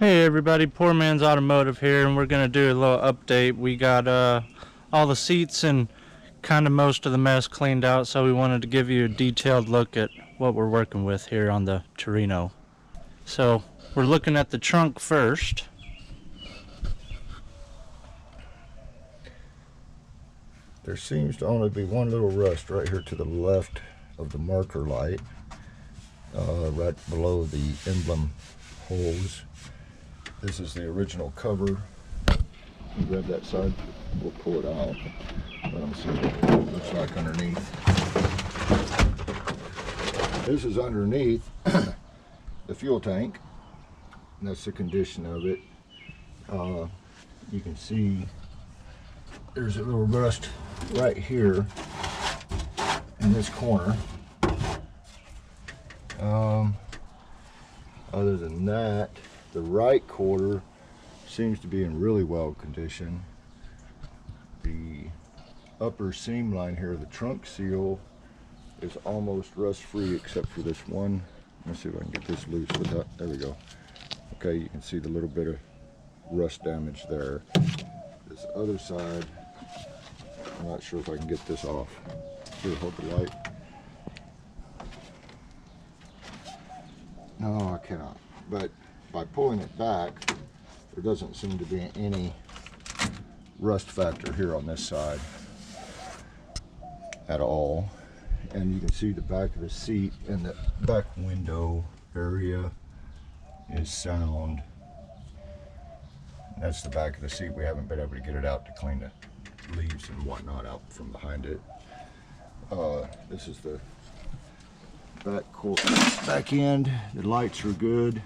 Hey everybody, Poorman's Automotive here, and we're going to do a little update. We got all the seats and kind of most of the mess cleaned out, so we wanted to give you a detailed look at what we're working with here on the Torino. So we're looking at the trunk first. There seems to only be one little rust right here to the left of the marker light, right below the emblem holes. This is the original cover. You grab that side, we'll pull it out. Let me see what it looks like underneath. This is underneath the fuel tank, and that's the condition of it. You can see there's a little rust right here in this corner. Other than that, the right quarter seems to be in really well condition. The upper seam line here, the trunk seal, is almost rust free except for this one. Let's see if I can get this loose without, there we go. Okay, you can see the little bit of rust damage there. This other side, I'm not sure if I can get this off. Here, hold the light. No, I cannot. But by pulling it back, there doesn't seem to be any rust factor here on this side at all. And you can see the back of the seat and the back window area is sound. That's the back of the seat. We haven't been able to get it out to clean the leaves and whatnot out from behind it. This is the back end. The lights are good.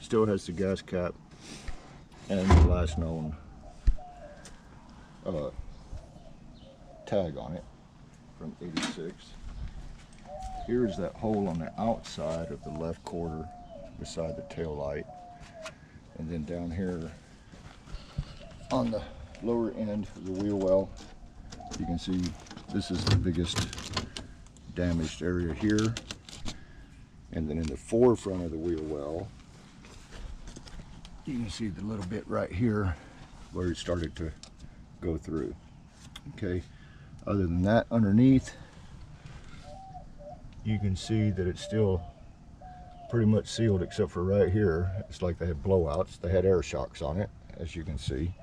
Still has the gas cap and the last known tag on it from '86. Here's that hole on the outside of the left quarter beside the tail light, and then down here on the lower end of the wheel well, you can see this is the biggest damaged area here. And then in the forefront of the wheel well, you can see the little bit right here where it started to go through. Okay, other than that, underneath, you can see that it's still pretty much sealed except for right here. It's like they had blowouts. They had air shocks on it, as you can see.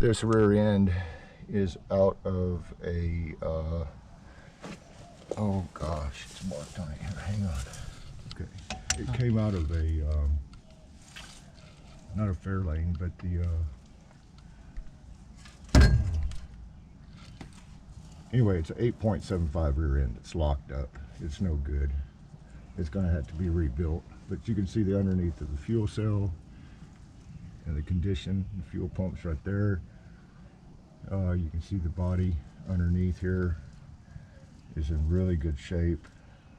This rear end is out of a oh gosh, it's marked on it here. Hang on. Okay, it came out of a not a Fairlane, but the anyway, it's an 8.75 rear end. It's locked up. It's no good. It's going to have to be rebuilt. But you can see the underneath of the fuel cell and the condition. The fuel pump's right there. You can see the body underneath here is in really good shape.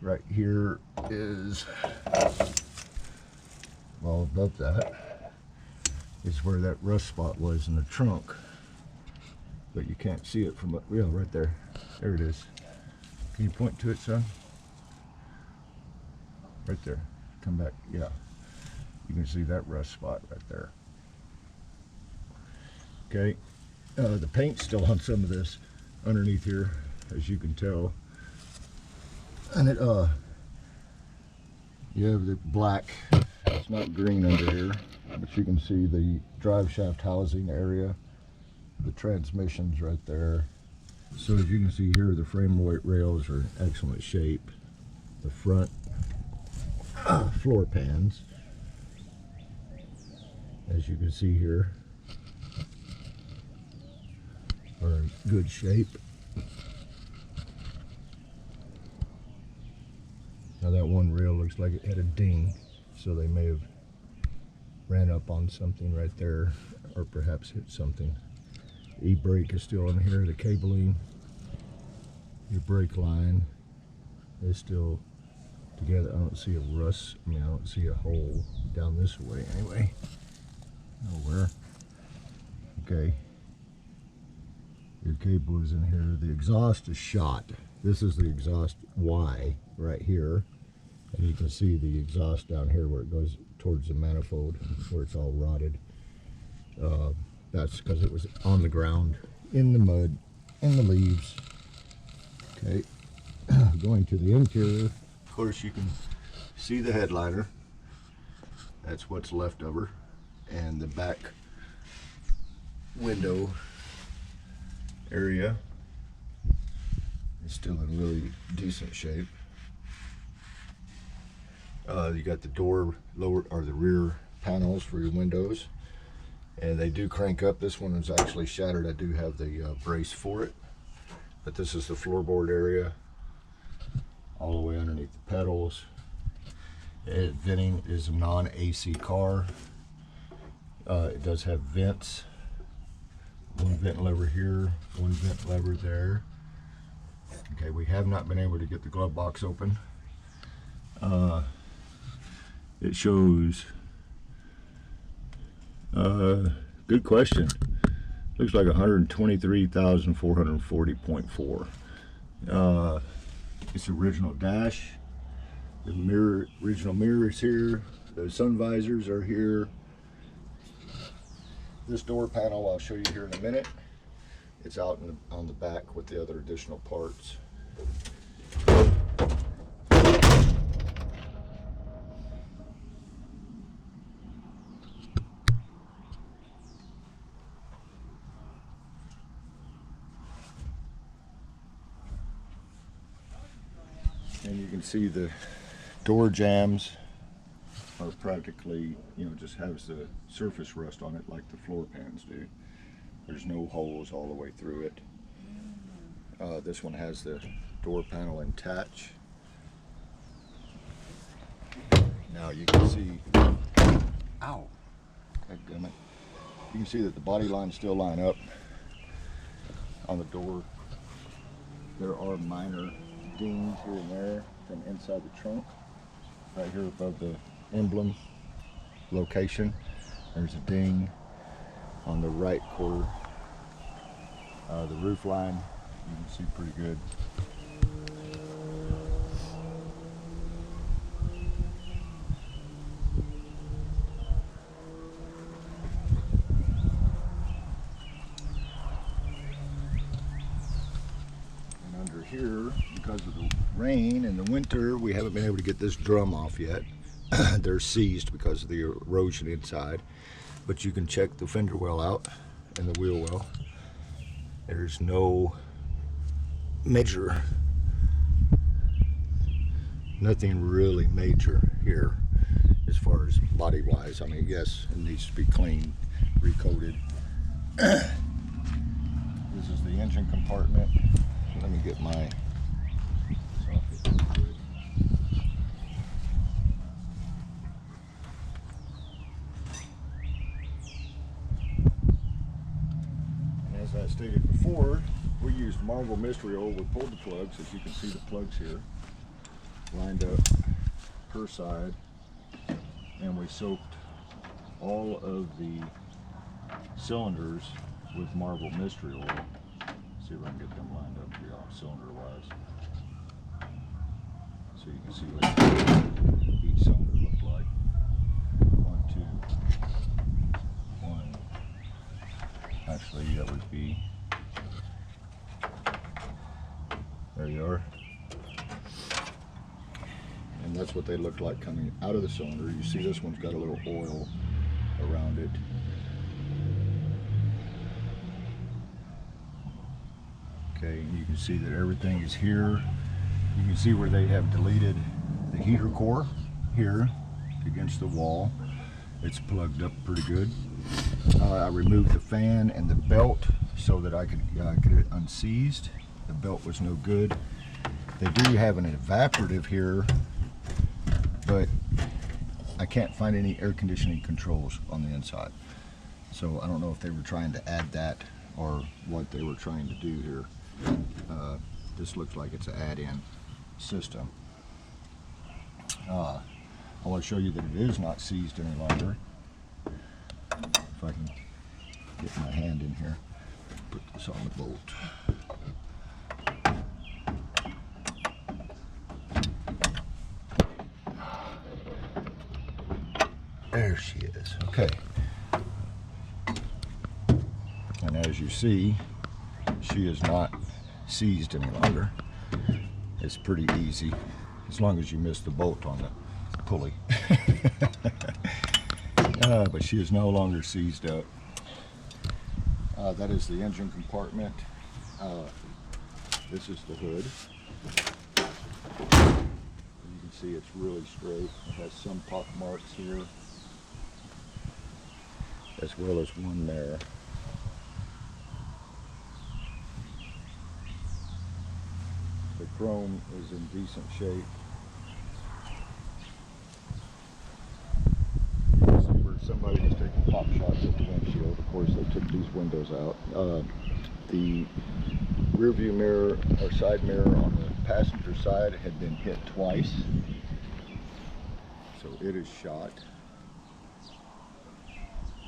Right here is, well, above that is where that rust spot was in the trunk, but you can't see it from up, yeah, right there. There it is. Can you point to it, son? Right there. Come back. Yeah. You can see that rust spot right there. Okay. The paint's still on some of this underneath here, as you can tell. And it, you have the black, it's not green under here, but you can see the drive shaft housing area, the transmission's right there. So as you can see here, the frame rails are in excellent shape. The front floor pans, as you can see here, are in good shape. Now that one rail looks like it had a ding, so they may have ran up on something right there, or perhaps hit something. E-brake is still in here, the cabling, your brake line is still together. I don't see a rust, I don't see a hole down this way anyway. Nowhere. Okay. Your cable is in here. The exhaust is shot. This is the exhaust Y right here. And you can see the exhaust down here where it goes towards the manifold where it's all rotted. That's because it was on the ground, in the mud, in the leaves. Okay, going to the interior, of course you can see the headliner. That's what's left of her. And the back window area is still in really decent shape. You got the door lower, or the rear panels for your windows, and they do crank up. This one is actually shattered. I do have the brace for it, but this is the floorboard area all the way underneath the pedals. Venting is a non-AC car. It does have vents. One vent lever here, one vent lever there. Okay, we have not been able to get the glove box open. It shows, good question. Looks like 123,440.4. It's original dash. The original mirrors here. The sun visors are here. This door panel I'll show you here in a minute. It's out on the back with the other additional parts. And you can see the door jambs are practically, just has the surface rust on it like the floor pans do. There's no holes all the way through it. This one has the door panel intact. Now you can see, ow, goddammit. You can see that the body lines still line up on the door. There are minor dings here and there from inside the trunk. Right here above the emblem location, there's a ding on the right quarter. The roof line, you can see pretty good. And under here, because of the rain and the winter, we haven't been able to get this drum off yet. They're seized because of the erosion inside, but you can check the fender well out and the wheel well. There's no major, nothing really major here as far as body wise. I mean, yes, it needs to be cleaned, recoated. This is the engine compartment. Let me get my as I stated before, we used marble mystery oil. We pulled the plugs, as you can see the plugs here, lined up per side, and we soaked all of the cylinders with marble mystery oil. See if I can get them lined up here on cylinder wise. So you can see what each cylinder looked like. 1, 2, 1. Actually, that would be, there you are. And that's what they look like coming out of the cylinder. You see this one's got a little oil around it. Okay, and you can see that everything is here. You can see where they have deleted the heater core here against the wall. It's plugged up pretty good. I removed the fan and the belt so that I could get it unseized. The belt was no good. They do have an evaporative here, but I can't find any air conditioning controls on the inside. So I don't know if they were trying to add that or what they were trying to do here. This looks like it's an add-in system. I want to show you that it is not seized any longer. If I can get my hand in here, put this on the bolt. There she is. Okay. And as you see, she is not seized any longer. It's pretty easy, as long as you miss the bolt on the pulley. But she is no longer seized up. That is the engine compartment. This is the hood. You can see it's really straight. It has some pock marks here, as well as one there. The chrome is in decent shape. You can see where somebody was taking pop shots at the windshield. Of course, they took these windows out. The rear view mirror or side mirror on the passenger side had been hit twice, so it is shot.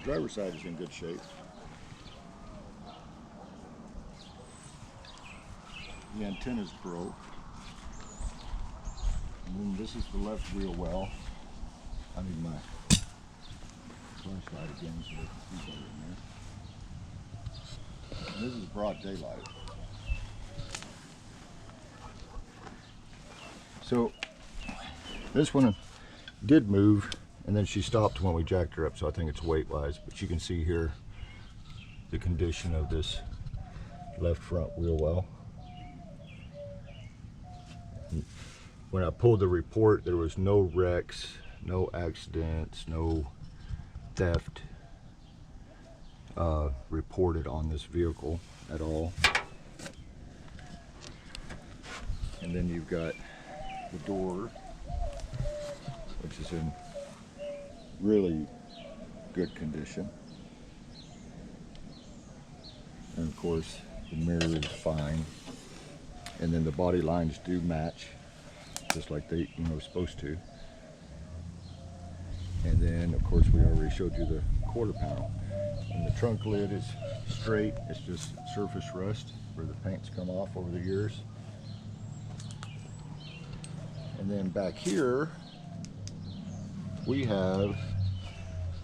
Driver's side is in good shape. The antenna's broke. And then this is the left wheel well. I need my flashlight again so they can see better in there. And this is broad daylight. So this one did move, and then she stopped when we jacked her up, so I think it's weight wise. But you can see here the condition of this left front wheel well. When I pulled the report, there was no wrecks, no accidents, no theft reported on this vehicle at all. And then you've got the door, which is in really good condition. And of course, the mirror is fine. And then the body lines do match, just like they, supposed to. And then, of course, we already showed you the quarter panel. And the trunk lid is straight. It's just surface rust where the paint's come off over the years. And then back here, we have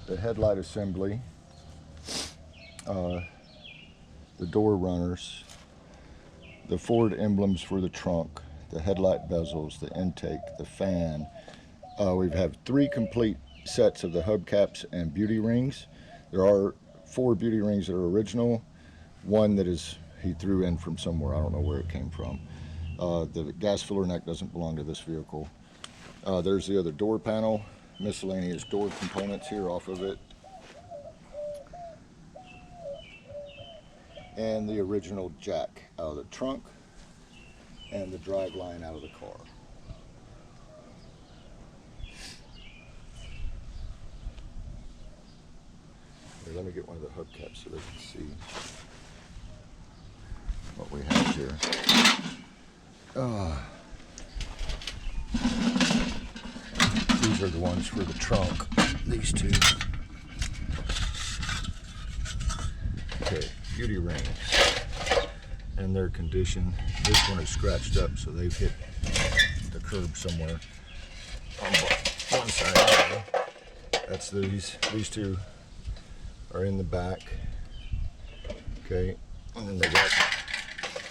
the headlight assembly, the door runners, the Ford emblems for the trunk, the headlight bezels, the intake, the fan. We have 3 complete sets of the hubcaps and beauty rings. There are 4 beauty rings that are original. One that is he threw in from somewhere. I don't know where it came from. The gas filler neck doesn't belong to this vehicle. There's the other door panel, miscellaneous door components here off of it. And the original jack out of the trunk and the drive line out of the car. Here, let me get one of the hubcaps so they can see what we have here. These are the ones for the trunk, these 2. Okay, beauty rings and their condition. This one is scratched up, so they've hit the curb somewhere on one side. That's these 2 are in the back. Okay, and then they got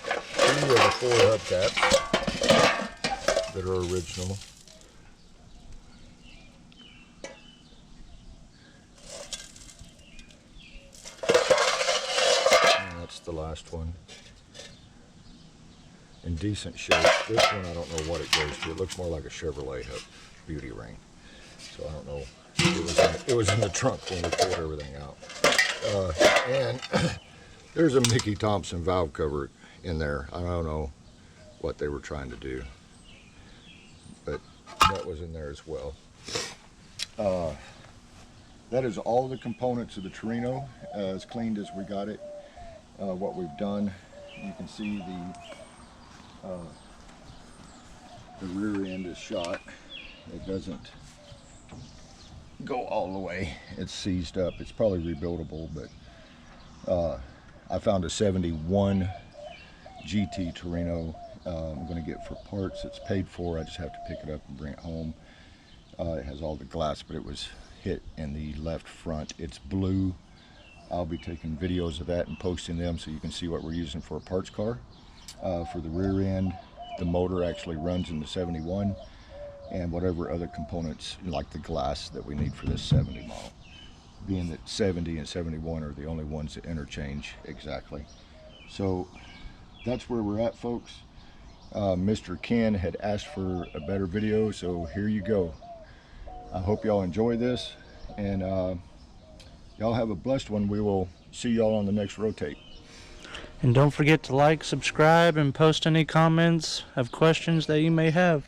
2 of the 4 hubcaps that are original. And that's the last one. In decent shape. This one, I don't know what it goes to. It looks more like a Chevrolet beauty ring. So I don't know. It was in the trunk when we pulled everything out. And there's a Mickey Thompson valve cover in there. I don't know what they were trying to do, but that was in there as well. That is all the components of the Torino, as cleaned as we got it. What we've done, you can see the rear end is shot. It doesn't go all the way. It's seized up. It's probably rebuildable, but I found a 71 GT Torino. I'm going to get for parts. It's paid for. I just have to pick it up and bring it home. It has all the glass, but it was hit in the left front. It's blue. I'll be taking videos of that and posting them so you can see what we're using for a parts car. For the rear end, the motor actually runs in the 71, and whatever other components like the glass that we need for this 70 model, being that 70 and 71 are the only ones that interchange exactly. So that's where we're at, folks. Mr. Ken had asked for a better video, so here you go. I hope y'all enjoy this, and y'all have a blessed one. We will see y'all on the next rotate. And don't forget to like, subscribe, and post any comments of questions that you may have.